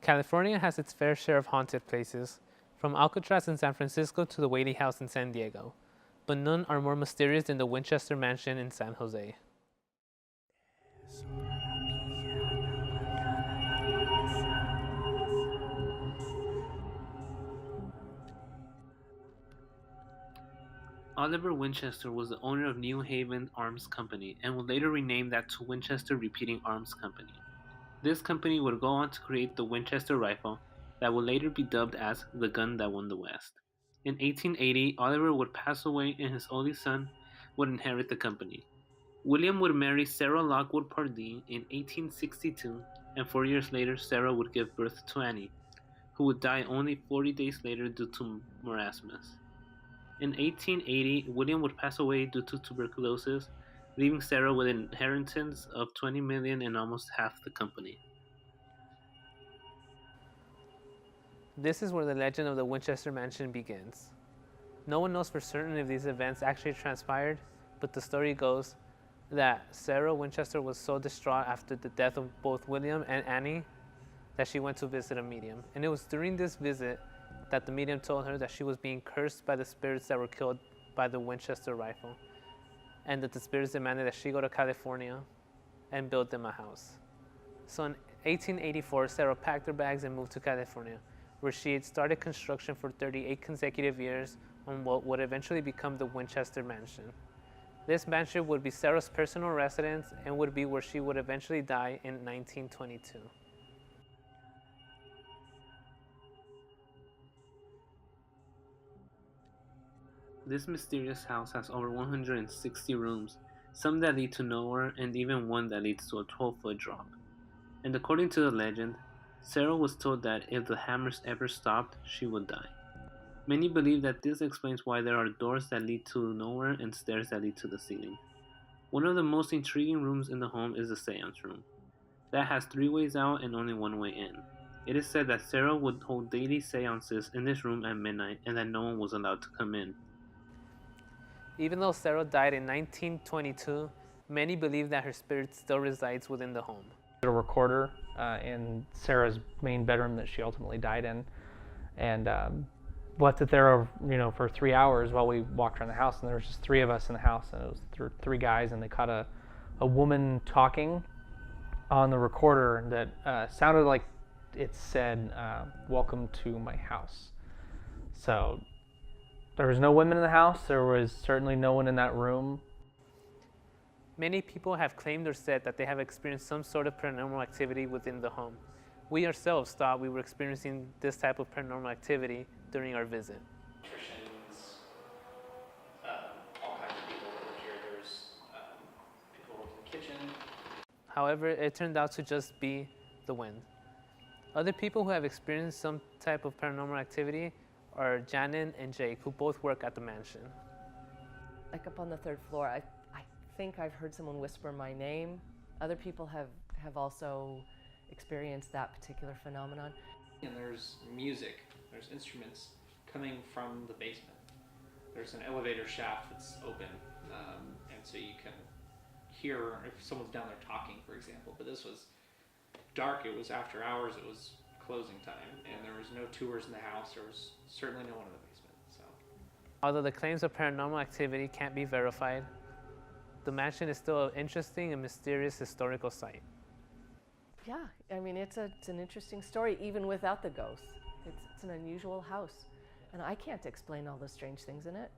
California has its fair share of haunted places, from Alcatraz in San Francisco to the Whaley House in San Diego, but none are more mysterious than the Winchester Mansion in San Jose. Oliver Winchester was the owner of New Haven Arms Company and would later rename that to Winchester Repeating Arms Company. This company would go on to create the Winchester rifle that would later be dubbed as the gun that won the West. In 1880, Oliver would pass away and his only son would inherit the company. William would marry Sarah Lockwood Pardee in 1862, and 4 years later Sarah would give birth to Annie, who would die only 40 days later due to marasmus. In 1880, William would pass away due to tuberculosis, leaving Sarah with an inheritance of $20 million and almost half the company. This is where the legend of the Winchester Mansion begins. No one knows for certain if these events actually transpired, but the story goes that Sarah Winchester was so distraught after the death of both William and Annie that she went to visit a medium. And it was during this visit that the medium told her that she was being cursed by the spirits that were killed by the Winchester rifle, and that the spirits demanded that she go to California and build them a house. So in 1884, Sarah packed her bags and moved to California, where she had started construction for 38 consecutive years on what would eventually become the Winchester Mansion. This mansion would be Sarah's personal residence and would be where she would eventually die in 1922. This mysterious house has over 160 rooms, some that lead to nowhere and even one that leads to a 12-foot drop. And according to the legend, Sarah was told that if the hammers ever stopped, she would die. Many believe that this explains why there are doors that lead to nowhere and stairs that lead to the ceiling. One of the most intriguing rooms in the home is the seance room. That has 3 ways out and only 1 way in. It is said that Sarah would hold daily seances in this room at midnight and that no one was allowed to come in. Even though Sarah died in 1922, many believe that her spirit still resides within the home. A recorder in Sarah's main bedroom that she ultimately died in, and left it there, for 3 hours while we walked around the house. And there was just 3 of us in the house, and it was 3 guys, and they caught a woman talking on the recorder that sounded like it said, "Welcome to my house." So there was no women in the house. There was certainly no one in that room. Many people have claimed or said that they have experienced some sort of paranormal activity within the home. We ourselves thought we were experiencing this type of paranormal activity during our visit. Electricians, all kinds of people that lived here. There's people who worked in the kitchen. However, it turned out to just be the wind. Other people who have experienced some type of paranormal activity are Janet and Jake, who both work at the mansion. Like up on the 3rd floor, I think I've heard someone whisper my name. Other people have also experienced that particular phenomenon. And there's music, there's instruments coming from the basement. There's an elevator shaft that's open, and so you can hear if someone's down there talking, for example. But this was dark, it was after hours, it was closing time, and there was no tours in the house. There was certainly no one in the basement. So, although the claims of paranormal activity can't be verified, the mansion is still an interesting and mysterious historical site. Yeah, I mean, it's an interesting story, even without the ghosts. It's an unusual house, and I can't explain all the strange things in it.